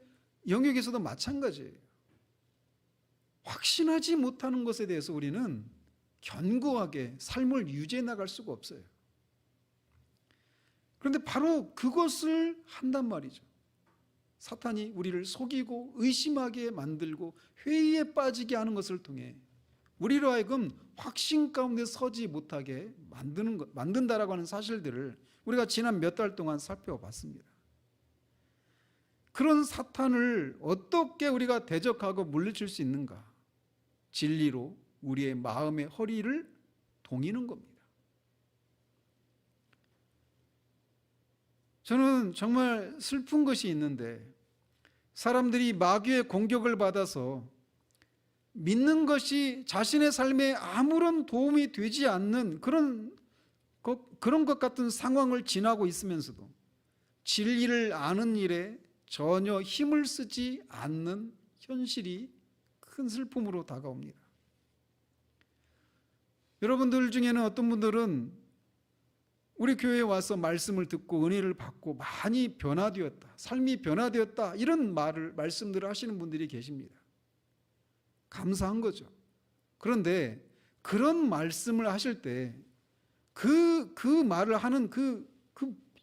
영역에서도 마찬가지예요. 확신하지 못하는 것에 대해서 우리는 견고하게 삶을 유지해 나갈 수가 없어요. 그런데 바로 그것을 한단 말이죠. 사탄이 우리를 속이고 의심하게 만들고 회의에 빠지게 하는 것을 통해 우리로 하여금 확신 가운데 서지 못하게 만든다라고 하는 사실들을 우리가 지난 몇 달 동안 살펴봤습니다. 그런 사탄을 어떻게 우리가 대적하고 물리칠 수 있는가? 진리로 우리의 마음의 허리를 동이는 겁니다. 저는 정말 슬픈 것이 있는데 사람들이 마귀의 공격을 받아서 믿는 것이 자신의 삶에 아무런 도움이 되지 않는 그런 것 같은 상황을 지나고 있으면서도 진리를 아는 일에 전혀 힘을 쓰지 않는 현실이 큰 슬픔으로 다가옵니다. 여러분들 중에는 어떤 분들은 우리 교회에 와서 말씀을 듣고 은혜를 받고 많이 변화되었다, 삶이 변화되었다 이런 말씀들을 하시는 분들이 계십니다. 감사한 거죠. 그런데 그런 말씀을 하실 때 그 말을 하는 그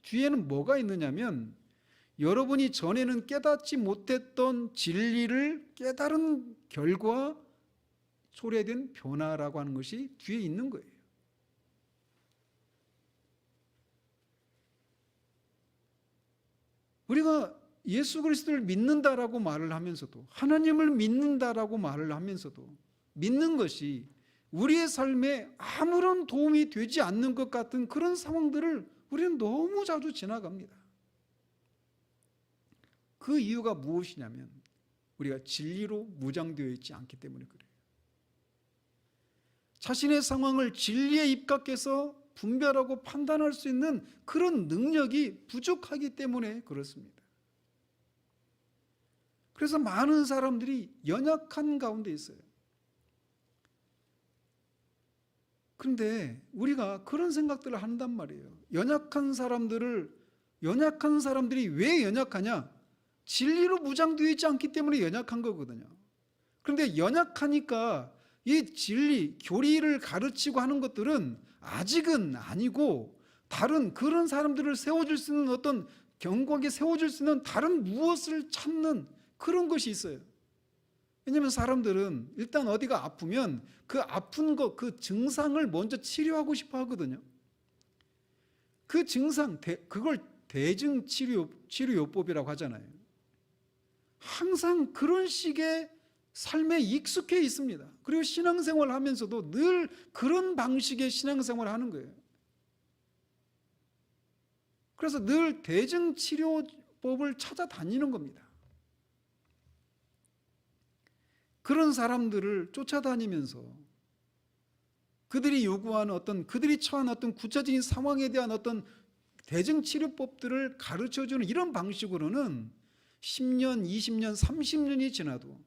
뒤에는 뭐가 있느냐면 여러분이 전에는 깨닫지 못했던 진리를 깨달은 결과 초래된 변화라고 하는 것이 뒤에 있는 거예요. 우리가 예수 그리스도를 믿는다라고 말을 하면서도 하나님을 믿는다라고 말을 하면서도 믿는 것이 우리의 삶에 아무런 도움이 되지 않는 것 같은 그런 상황들을 우리는 너무 자주 지나갑니다. 그 이유가 무엇이냐면 우리가 진리로 무장되어 있지 않기 때문에 그래요. 자신의 상황을 진리에 입각해서 분별하고 판단할 수 있는 그런 능력이 부족하기 때문에 그렇습니다. 그래서 많은 사람들이 연약한 가운데 있어요. 그런데 우리가 그런 생각들을 한단 말이에요. 연약한 사람들이 왜 연약하냐? 진리로 무장되어 있지 않기 때문에 연약한 거거든요. 그런데 연약하니까 이 진리, 교리를 가르치고 하는 것들은 아직은 아니고 다른 그런 사람들을 세워줄 수 있는 어떤 견고하게 세워줄 수 있는 다른 무엇을 찾는 그런 것이 있어요. 왜냐하면 사람들은 일단 어디가 아프면 그 아픈 것, 그 증상을 먼저 치료하고 싶어 하거든요. 그 증상, 그걸 대증치료요법이라고 하잖아요. 항상 그런 식의 삶에 익숙해 있습니다. 그리고 신앙생활을 하면서도 늘 그런 방식의 신앙생활을 하는 거예요. 그래서 늘 대증치료법을 찾아다니는 겁니다. 그런 사람들을 쫓아다니면서 그들이 요구하는 그들이 처한 어떤 구체적인 상황에 대한 어떤 대증치료법들을 가르쳐주는 이런 방식으로는 10년, 20년, 30년이 지나도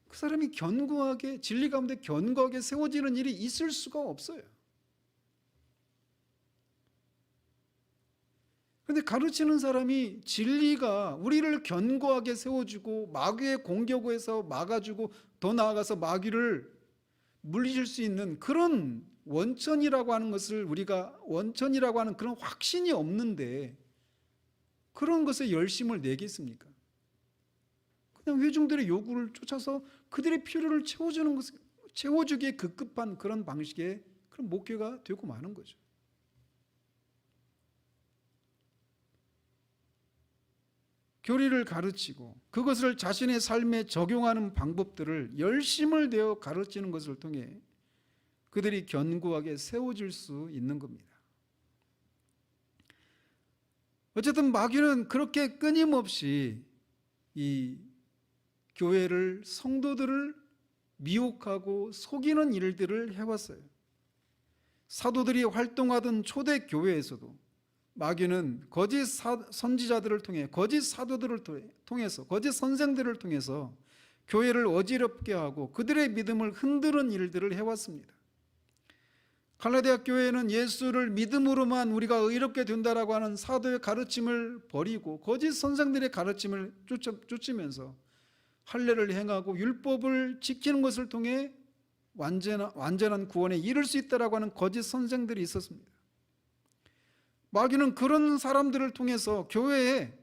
그 사람이 견고하게 진리 가운데 견고하게 세워지는 일이 있을 수가 없어요. 그런데 가르치는 사람이 진리가 우리를 견고하게 세워주고 마귀의 공격에서 막아주고 더 나아가서 마귀를 물리칠 수 있는 그런 원천이라고 하는 것을 우리가 원천이라고 하는 그런 확신이 없는데 그런 것에 열심을 내겠습니까? 그냥 회중들의 요구를 쫓아서 그들의 필요를 채워주기에 급급한 그런 방식의 그런 목회가 되고 마는 거죠. 교리를 가르치고 그것을 자신의 삶에 적용하는 방법들을 열심을 내어 가르치는 것을 통해 그들이 견고하게 세워질 수 있는 겁니다. 어쨌든 마귀는 그렇게 끊임없이 이 교회를, 성도들을 미혹하고 속이는 일들을 해왔어요. 사도들이 활동하던 초대 교회에서도 마귀는 거짓 선지자들을 통해, 거짓 사도들을 통해서, 거짓 선생들을 통해서 교회를 어지럽게 하고 그들의 믿음을 흔드는 일들을 해왔습니다. 갈라디아 교회는 예수를 믿음으로만 우리가 의롭게 된다라고 하는 사도의 가르침을 버리고 거짓 선생들의 가르침을 쫓으면서 할례를 행하고 율법을 지키는 것을 통해 완전한 구원에 이를 수 있다라고 하는 거짓 선생들이 있었습니다. 마귀는 그런 사람들을 통해서 교회에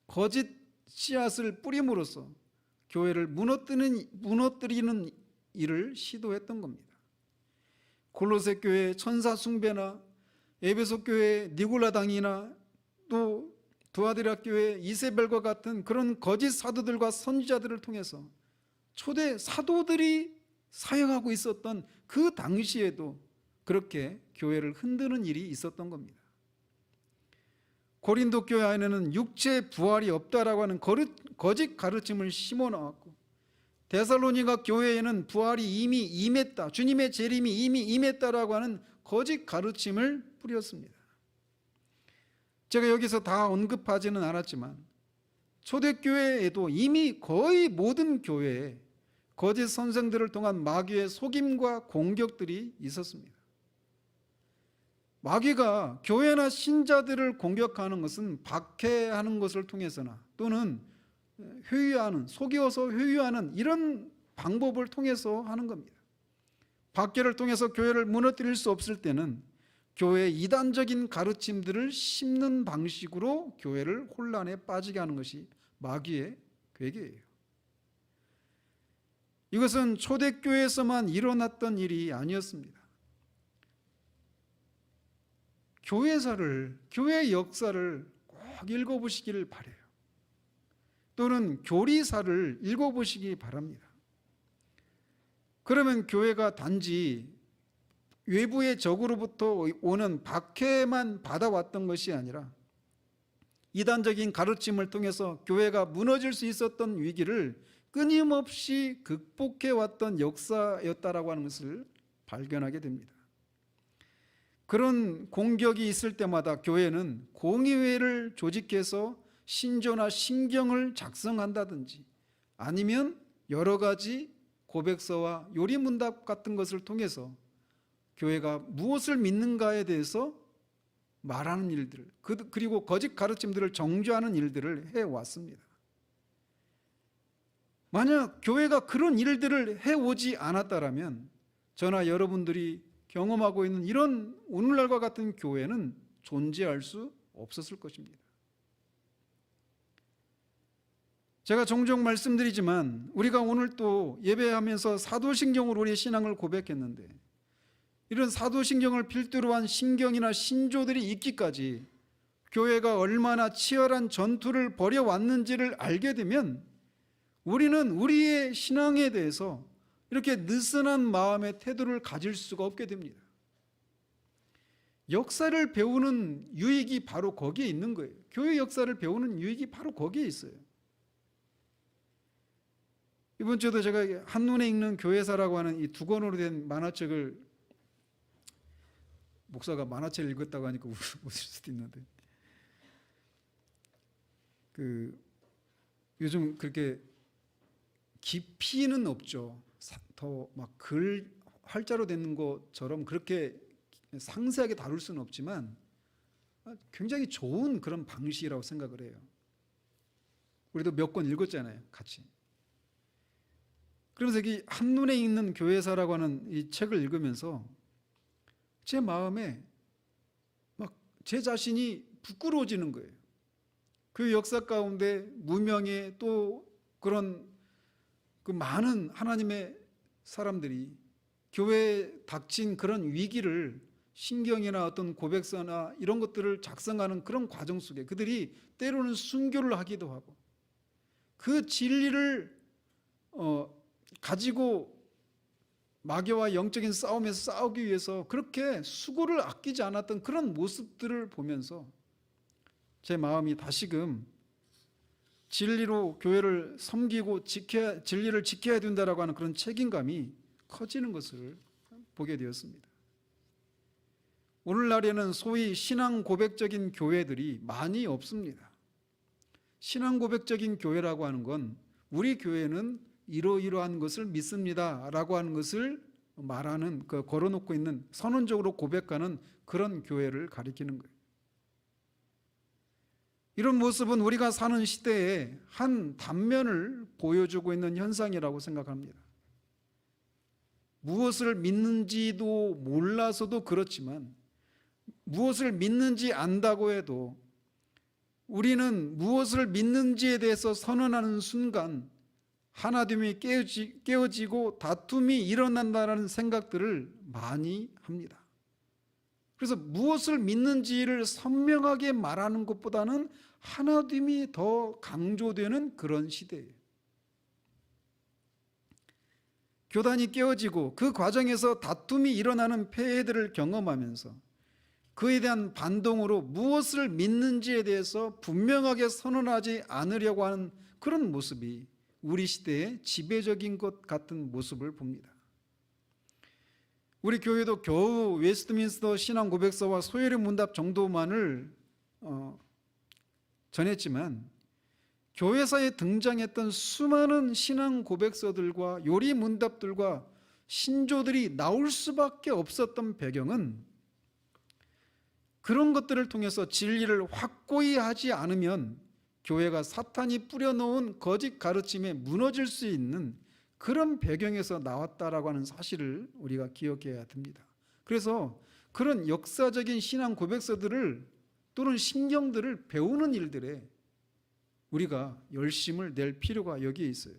거짓 씨앗을 뿌림으로써 교회를 무너뜨리는 일을 시도했던 겁니다. 골로새 교회 천사 숭배나 에베소 교회 니골라당이나 또 두아디라 교회 이세벨과 같은 그런 거짓 사도들과 선지자들을 통해서 초대 사도들이 사역하고 있었던 그 당시에도 그렇게 교회를 흔드는 일이 있었던 겁니다. 고린도 교회 안에는 육체 부활이 없다라고 하는 거짓 가르침을 심어나왔고, 데살로니가 교회에는 부활이 이미 임했다, 주님의 재림이 이미 임했다라고 하는 거짓 가르침을 뿌렸습니다. 제가 여기서 다 언급하지는 않았지만 초대교회에도 이미 거의 모든 교회에 거짓 선생들을 통한 마귀의 속임과 공격들이 있었습니다. 마귀가 교회나 신자들을 공격하는 것은 박해하는 것을 통해서나 또는 회유하는, 속여서 회유하는 이런 방법을 통해서 하는 겁니다. 박해를 통해서 교회를 무너뜨릴 수 없을 때는 교회의 이단적인 가르침들을 심는 방식으로 교회를 혼란에 빠지게 하는 것이 마귀의 괴계예요. 이것은 초대교회에서만 일어났던 일이 아니었습니다. 교회의 역사를 꼭 읽어보시기를 바라요. 또는 교리사를 읽어보시기 바랍니다. 그러면 교회가 단지 외부의 적으로부터 오는 박해만 받아왔던 것이 아니라 이단적인 가르침을 통해서 교회가 무너질 수 있었던 위기를 끊임없이 극복해왔던 역사였다라고 하는 것을 발견하게 됩니다. 그런 공격이 있을 때마다 교회는 공의회를 조직해서 신조나 신경을 작성한다든지 아니면 여러 가지 고백서와 요리문답 같은 것을 통해서 교회가 무엇을 믿는가에 대해서 말하는 일들, 그리고 거짓 가르침들을 정죄하는 일들을 해왔습니다. 만약 교회가 그런 일들을 해오지 않았다면 저나 여러분들이 경험하고 있는 이런 오늘날과 같은 교회는 존재할 수 없었을 것입니다. 제가 종종 말씀드리지만 우리가 오늘 또 예배하면서 사도신경으로 우리의 신앙을 고백했는데 이런 사도신경을 필두로 한 신경이나 신조들이 있기까지 교회가 얼마나 치열한 전투를 벌여왔는지를 알게 되면 우리는 우리의 신앙에 대해서 이렇게 느슨한 마음의 태도를 가질 수가 없게 됩니다. 역사를 배우는 유익이 바로 거기에 있는 거예요. 교회 역사를 배우는 유익이 바로 거기에 있어요. 이번 주에도 제가 한눈에 읽는 교회사라고 하는 이 두 권으로 된 만화책을, 목사가 만화책을 읽었다고 하니까 웃을 수도 있는데, 요즘 그렇게 깊이는 없죠. 더 막 활자로 되는 것처럼 그렇게 상세하게 다룰 수는 없지만 굉장히 좋은 그런 방식이라고 생각을 해요. 우리도 몇 권 읽었잖아요, 같이. 그러면서 이 한눈에 읽는 교회사라고 하는 이 책을 읽으면서 제 마음에 막 제 자신이 부끄러워지는 거예요. 그 역사 가운데 무명의 또 그런 그 많은 하나님의 사람들이 교회에 닥친 그런 위기를 신경이나 어떤 고백서나 이런 것들을 작성하는 그런 과정 속에 그들이 때로는 순교를 하기도 하고 그 진리를 가지고 마귀와 영적인 싸움에서 싸우기 위해서 그렇게 수고를 아끼지 않았던 그런 모습들을 보면서 제 마음이 다시금 진리로 교회를 섬기고 진리를 지켜야 된다라고 하는 그런 책임감이 커지는 것을 보게 되었습니다. 오늘날에는 소위 신앙 고백적인 교회들이 많이 없습니다. 신앙 고백적인 교회라고 하는 건 우리 교회는 이러이러한 것을 믿습니다 라고 하는 것을 말하는, 걸어놓고 있는, 선언적으로 고백하는 그런 교회를 가리키는 거예요. 이런 모습은 우리가 사는 시대에 한 단면을 보여주고 있는 현상이라고 생각합니다. 무엇을 믿는지도 몰라서도 그렇지만 무엇을 믿는지 안다고 해도 우리는 무엇을 믿는지에 대해서 선언하는 순간 하나됨이 깨어지고 다툼이 일어난다는 생각들을 많이 합니다. 그래서 무엇을 믿는지를 선명하게 말하는 것보다는 하나됨이 더 강조되는 그런 시대예요. 교단이 깨어지고 그 과정에서 다툼이 일어나는 폐해들을 경험하면서 그에 대한 반동으로 무엇을 믿는지에 대해서 분명하게 선언하지 않으려고 하는 그런 모습이 우리 시대의 지배적인 것 같은 모습을 봅니다. 우리 교회도 겨우 웨스트민스터 신앙 고백서와 소요리 문답 정도만을 전했지만 교회사에 등장했던 수많은 신앙 고백서들과 요리 문답들과 신조들이 나올 수밖에 없었던 배경은 그런 것들을 통해서 진리를 확고히 하지 않으면 교회가 사탄이 뿌려놓은 거짓 가르침에 무너질 수 있는 그런 배경에서 나왔다라고 하는 사실을 우리가 기억해야 됩니다. 그래서 그런 역사적인 신앙 고백서들을 또는 신경들을 배우는 일들에 우리가 열심을 낼 필요가 여기에 있어요.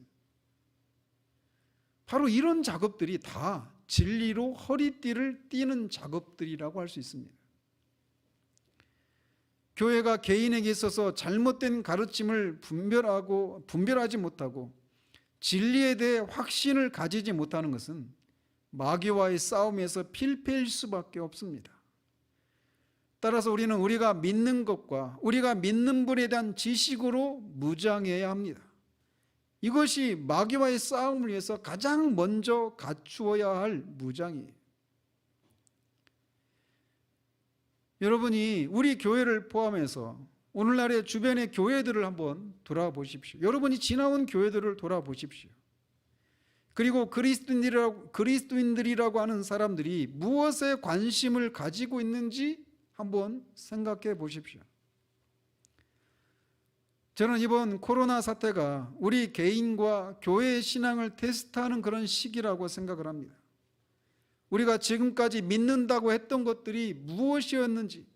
바로 이런 작업들이 다 진리로 허리띠를 띠는 작업들이라고 할 수 있습니다. 교회가 개인에게 있어서 잘못된 가르침을 분별하지 못하고 진리에 대해 확신을 가지지 못하는 것은 마귀와의 싸움에서 필패일 수밖에 없습니다. 따라서 우리는 우리가 믿는 것과 우리가 믿는 분에 대한 지식으로 무장해야 합니다. 이것이 마귀와의 싸움을 위해서 가장 먼저 갖추어야 할 무장이에요. 여러분이 우리 교회를 포함해서 오늘날의 주변의 교회들을 한번 돌아보십시오. 여러분이 지나온 교회들을 돌아보십시오. 그리고 그리스도인들이라고 하는 사람들이 무엇에 관심을 가지고 있는지 한번 생각해 보십시오. 저는 이번 코로나 사태가 우리 개인과 교회의 신앙을 테스트하는 그런 시기라고 생각을 합니다. 우리가 지금까지 믿는다고 했던 것들이 무엇이었는지,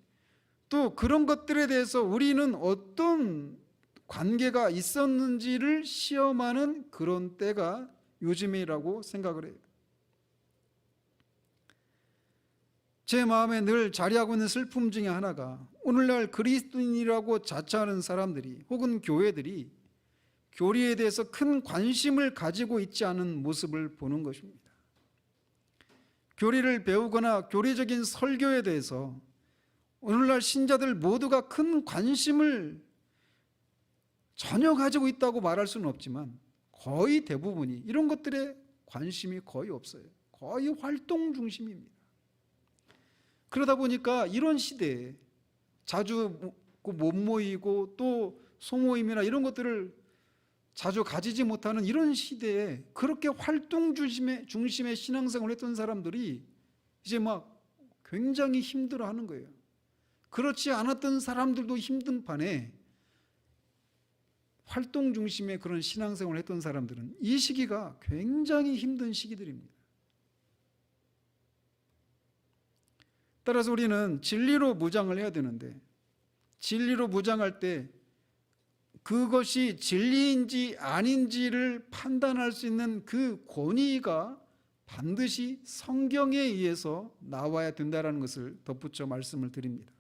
또 그런 것들에 대해서 우리는 어떤 관계가 있었는지를 시험하는 그런 때가 요즘이라고 생각을 해요. 제 마음에 늘 자리하고 있는 슬픔 중에 하나가 오늘날 그리스도인이라고 자처하는 사람들이 혹은 교회들이 교리에 대해서 큰 관심을 가지고 있지 않은 모습을 보는 것입니다. 교리를 배우거나 교리적인 설교에 대해서 오늘날 신자들 모두가 큰 관심을 전혀 가지고 있다고 말할 수는 없지만 거의 대부분이 이런 것들에 관심이 거의 없어요. 거의 활동 중심입니다. 그러다 보니까 이런 시대에 자주 못 모이고 또 소모임이나 이런 것들을 자주 가지지 못하는 이런 시대에 그렇게 활동 중심의 신앙생활을 했던 사람들이 이제 막 굉장히 힘들어하는 거예요. 그렇지 않았던 사람들도 힘든 판에 활동 중심의 그런 신앙생활을 했던 사람들은 이 시기가 굉장히 힘든 시기들입니다. 따라서 우리는 진리로 무장을 해야 되는데, 진리로 무장할 때 그것이 진리인지 아닌지를 판단할 수 있는 그 권위가 반드시 성경에 의해서 나와야 된다는 것을 덧붙여 말씀을 드립니다.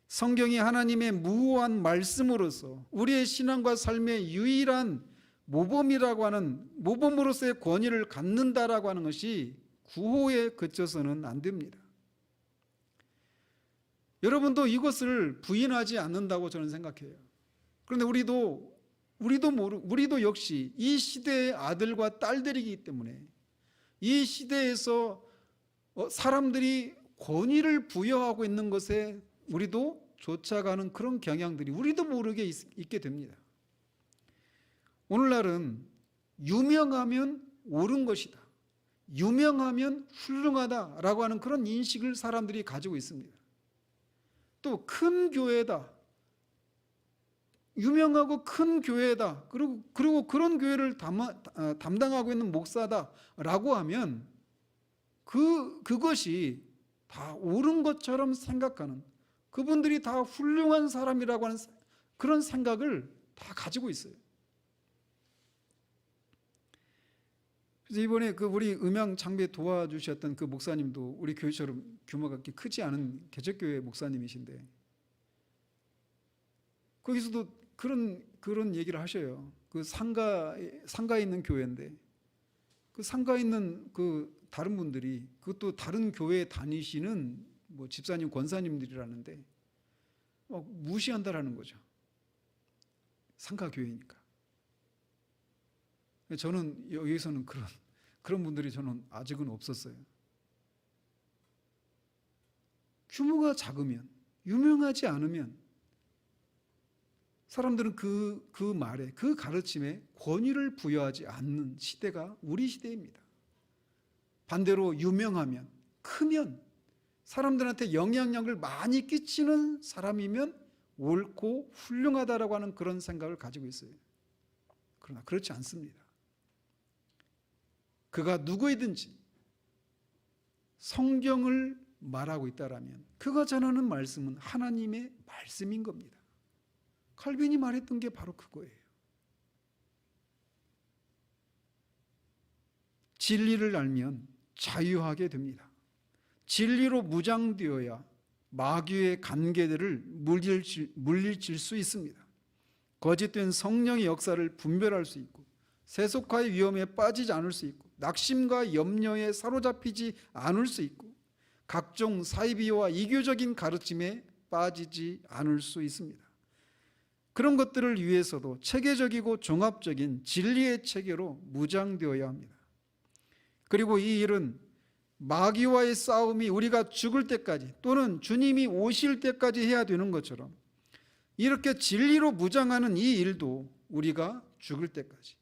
성경이 하나님의 무한 말씀으로서 우리의 신앙과 삶의 유일한 모범이라고 하는, 모범으로서의 권위를 갖는다라고 하는 것이 구호에 그쳐서는 안 됩니다. 여러분도 이것을 부인하지 않는다고 저는 생각해요. 그런데 우리도 역시 이 시대의 아들과 딸들이기 때문에 이 시대에서 사람들이 권위를 부여하고 있는 것에 우리도 쫓아가는 그런 경향들이 우리도 모르게 있게 됩니다. 오늘날은 유명하면 옳은 것이다, 유명하면 훌륭하다라고 하는 그런 인식을 사람들이 가지고 있습니다. 또 큰 교회다, 유명하고 큰 교회다, 그리고 그런 교회를 담당하고 있는 목사다라고 하면 그것이 다 옳은 것처럼 생각하는, 그분들이 다 훌륭한 사람이라고 하는 그런 생각을 다 가지고 있어요. 그래서 이번에 우리 음향 장비에 도와주셨던 그 목사님도 우리 교회처럼 규모가 그렇게 크지 않은 개척교회 목사님이신데, 거기서도 그런 얘기를 하셔요. 그 상가에 있는 교회인데, 그 상가에 있는 그 다른 분들이, 그것도 다른 교회에 다니시는 뭐 집사님, 권사님들이라는데 막 무시한다라는 거죠. 상가 교회니까. 저는 여기서는 그런 분들이 저는 아직은 없었어요. 규모가 작으면, 유명하지 않으면 사람들은 그 말에, 그 가르침에 권위를 부여하지 않는 시대가 우리 시대입니다. 반대로 유명하면, 크면, 사람들한테 영향력을 많이 끼치는 사람이면 옳고 훌륭하다라고 하는 그런 생각을 가지고 있어요. 그러나 그렇지 않습니다. 그가 누구이든지 성경을 말하고 있다라면 그가 전하는 말씀은 하나님의 말씀인 겁니다. 칼빈이 말했던 게 바로 그거예요. 진리를 알면 자유하게 됩니다. 진리로 무장되어야 마귀의 관계들을 물리칠 수 있습니다. 거짓된 성령의 역사를 분별할 수 있고, 세속화의 위험에 빠지지 않을 수 있고, 낙심과 염려에 사로잡히지 않을 수 있고, 각종 사이비와 이교적인 가르침에 빠지지 않을 수 있습니다. 그런 것들을 위해서도 체계적이고 종합적인 진리의 체계로 무장되어야 합니다. 그리고 이 일은 마귀와의 싸움이 우리가 죽을 때까지, 또는 주님이 오실 때까지 해야 되는 것처럼, 이렇게 진리로 무장하는 이 일도 우리가 죽을 때까지,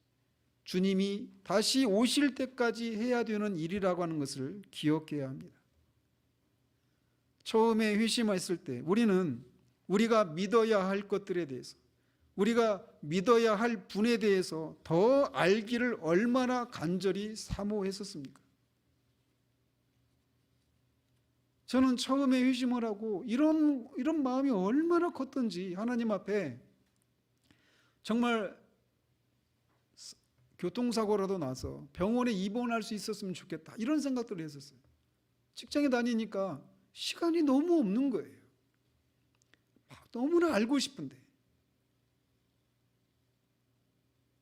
주님이 다시 오실 때까지 해야 되는 일이라고 하는 것을 기억해야 합니다. 처음에 회심했을 때 우리가 믿어야 할 것들에 대해서, 우리가 믿어야 할 분에 대해서 더 알기를 얼마나 간절히 사모했었습니까? 저는 처음에 회심을 하고 이런 마음이 얼마나 컸던지, 하나님 앞에 정말 교통사고라도 나서 병원에 입원할 수 있었으면 좋겠다, 이런 생각들을 했었어요. 직장에 다니니까 시간이 너무 없는 거예요. 너무나 알고 싶은데.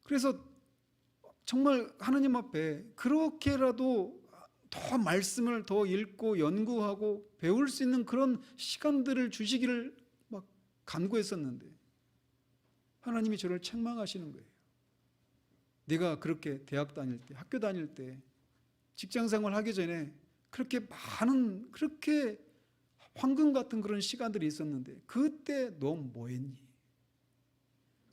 그래서 정말 하나님 앞에 그렇게라도 더 말씀을 더 읽고 연구하고 배울 수 있는 그런 시간들을 주시기를 막 간구했었는데, 하나님이 저를 책망하시는 거예요. 네가 그렇게 대학 다닐 때, 학교 다닐 때, 직장생활 하기 전에 그렇게 많은, 그렇게 황금 같은 그런 시간들이 있었는데 그때 너 뭐 했니?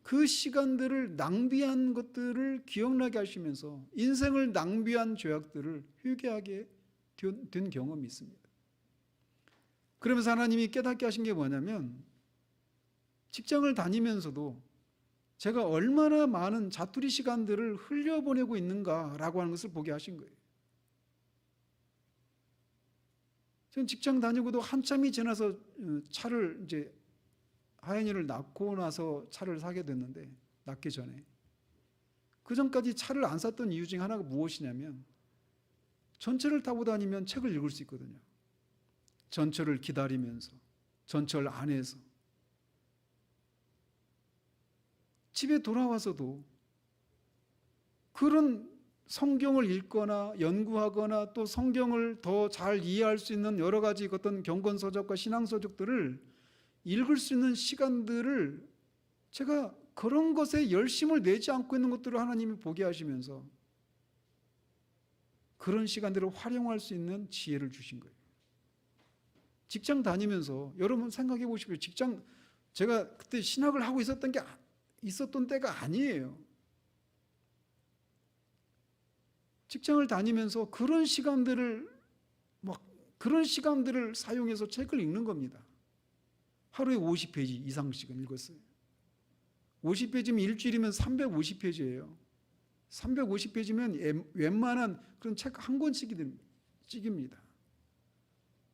그 시간들을 낭비한 것들을 기억나게 하시면서 인생을 낭비한 죄악들을 회개하게 된 경험이 있습니다. 그러면서 하나님이 깨닫게 하신 게 뭐냐면 직장을 다니면서도 제가 얼마나 많은 자투리 시간들을 흘려보내고 있는가라고 하는 것을 보게 하신 거예요. 저는 직장 다니고도 한참이 지나서 차를 이제 하연이를 낳고 나서 차를 사게 됐는데, 낳기 전에 그 전까지 차를 안 샀던 이유 중에 하나가 무엇이냐면 전철을 타고 다니면 책을 읽을 수 있거든요. 전철을 기다리면서, 전철 안에서. 집에 돌아와서도 그런 성경을 읽거나 연구하거나 또 성경을 더 잘 이해할 수 있는 여러 가지 어떤 경건서적과 신앙서적들을 읽을 수 있는 시간들을 제가 그런 것에 열심을 내지 않고 있는 것들을 하나님이 보게 하시면서 그런 시간들을 활용할 수 있는 지혜를 주신 거예요. 직장 다니면서 여러분 생각해 보십시오. 제가 그때 신학을 하고 있었던 때가 아니에요. 직장을 다니면서 그런 시간들을 사용해서 책을 읽는 겁니다. 하루에 50페이지 이상씩은 읽었어요. 50페이지면 일주일이면 350페이지예요. 350페이지면 웬만한 그런 책 한 권씩입니다.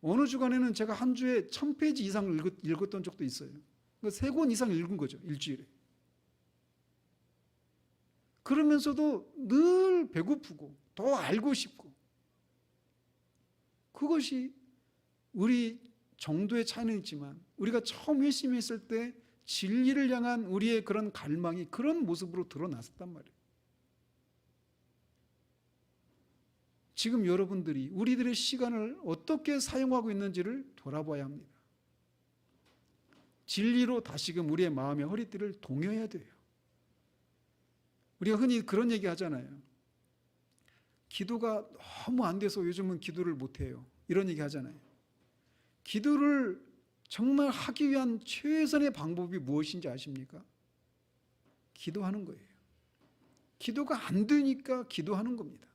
어느 주간에는 제가 한 주에 1000페이지 이상 읽었던 적도 있어요. 그러니까 3권 이상 읽은 거죠, 일주일에. 그러면서도 늘 배고프고 더 알고 싶고, 그것이 우리 정도의 차이는 있지만 우리가 처음 회심했을 때 진리를 향한 우리의 그런 갈망이 그런 모습으로 드러났었단 말이에요. 지금 여러분들이 우리들의 시간을 어떻게 사용하고 있는지를 돌아봐야 합니다. 진리로 다시금 우리의 마음의 허리띠를 동여해야 돼요. 우리가 흔히 그런 얘기 하잖아요. 기도가 너무 안 돼서 요즘은 기도를 못해요. 이런 얘기 하잖아요. 기도를 정말 하기 위한 최선의 방법이 무엇인지 아십니까? 기도하는 거예요. 기도가 안 되니까 기도하는 겁니다.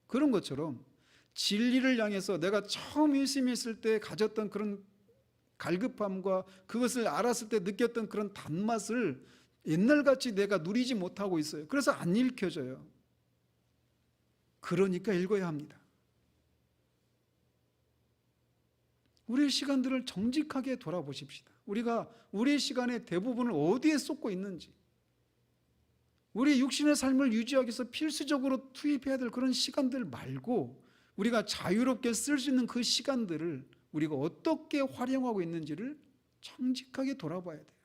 그런 것처럼 진리를 향해서 내가 처음 회심했을 때 가졌던 그런 갈급함과 그것을 알았을 때 느꼈던 그런 단맛을 옛날같이 내가 누리지 못하고 있어요. 그래서 안 읽혀져요. 그러니까 읽어야 합니다. 우리의 시간들을 정직하게 돌아보십시다. 우리가 우리의 시간의 대부분을 어디에 쏟고 있는지, 우리 육신의 삶을 유지하기 위해서 필수적으로 투입해야 될 그런 시간들 말고 우리가 자유롭게 쓸 수 있는 그 시간들을 우리가 어떻게 활용하고 있는지를 정직하게 돌아봐야 돼요.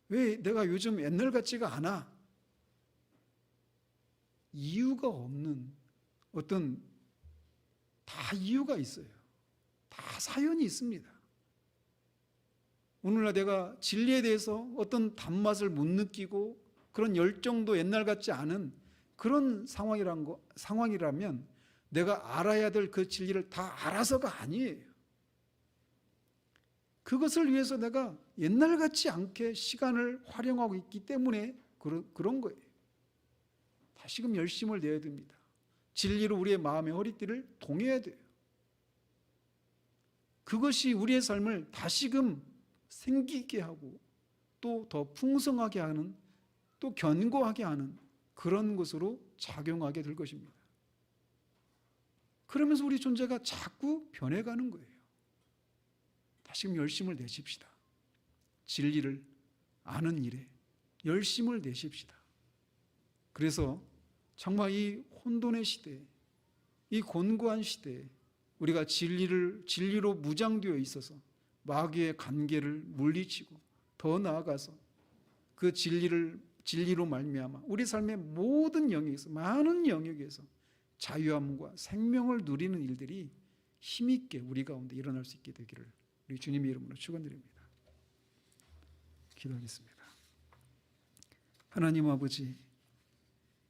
왜 내가 요즘 옛날 같지가 않아? 이유가 없는 어떤 다 이유가 있어요. 다 사연이 있습니다. 오늘날 내가 진리에 대해서 어떤 단맛을 못 느끼고 그런 열정도 옛날 같지 않은 그런 상황이라면 내가 알아야 될 그 진리를 다 알아서가 아니에요. 그것을 위해서 내가 옛날 같지 않게 시간을 활용하고 있기 때문에 그런 거예요. 다시금 열심을 내야 됩니다. 진리로 우리의 마음의 허리띠를 동여해야 돼요. 그것이 우리의 삶을 다시금 생기게 하고 또 더 풍성하게 하는, 또 견고하게 하는 그런 것으로 작용하게 될 것입니다. 그러면서 우리 존재가 자꾸 변해가는 거예요. 다시금 열심을 내십시다. 진리를 아는 일에 열심을 내십시다. 그래서 정말 이 혼돈의 시대에, 이 곤고한 시대에 우리가 진리로 무장되어 있어서 마귀의 관계를 물리치고 더 나아가서 그 진리로 말미암아 우리 삶의 모든 영역에서, 많은 영역에서 자유함과 생명을 누리는 일들이 힘있게 우리 가운데 일어날 수 있게 되기를 우리 주님의 이름으로 축원드립니다. 기도하겠습니다. 하나님 아버지,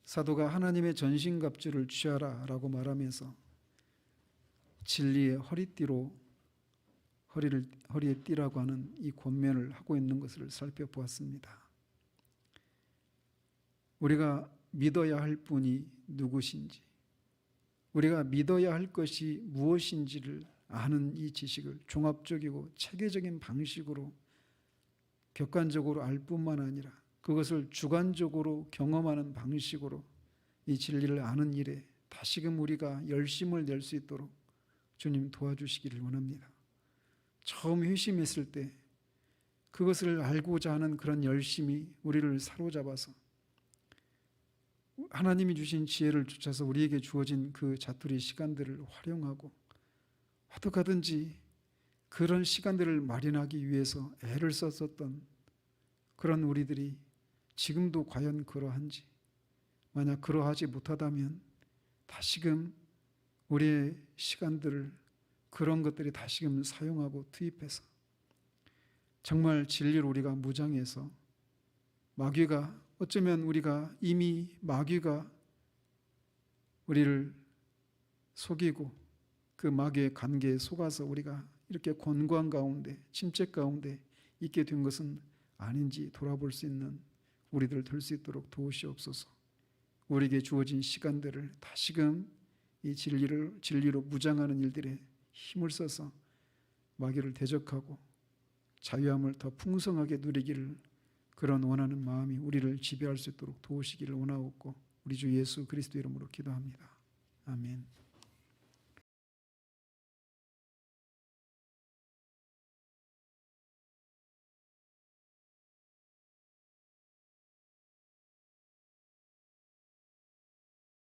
사도가 하나님의 전신갑주를 취하라 라고 말하면서 진리의 허리에 띠라고 하는 이 권면을 하고 있는 것을 살펴보았습니다. 우리가 믿어야 할 분이 누구신지, 우리가 믿어야 할 것이 무엇인지를 아는 이 지식을 종합적이고 체계적인 방식으로 객관적으로 알 뿐만 아니라 그것을 주관적으로 경험하는 방식으로 이 진리를 아는 일에 다시금 우리가 열심을 낼 수 있도록 주님 도와주시기를 원합니다. 처음 회심했을 때 그것을 알고자 하는 그런 열심이 우리를 사로잡아서 하나님이 주신 지혜를 쫓아서 우리에게 주어진 그 자투리 시간들을 활용하고 어떻게 하든지 그런 시간들을 마련하기 위해서 애를 썼었던 그런 우리들이 지금도 과연 그러한지, 만약 그러하지 못하다면 다시금 우리의 시간들을 그런 것들이 다시금 사용하고 투입해서 정말 진리를 우리가 무장해서 마귀가, 어쩌면 우리가 이미 마귀가 우리를 속이고 그 마귀의 관계에 속아서 우리가 이렇게 곤고한 가운데, 침체 가운데 있게 된 것은 아닌지 돌아볼 수 있는 우리들 될 수 있도록 도우시옵소서. 우리에게 주어진 시간들을 다시금 이 진리로 무장하는 일들에 힘을 써서 마귀를 대적하고 자유함을 더 풍성하게 누리기를, 그런 원하는 마음이 우리를 지배할 수 있도록 도우시기를 원하옵고 우리 주 예수 그리스도 이름으로 기도합니다. 아멘.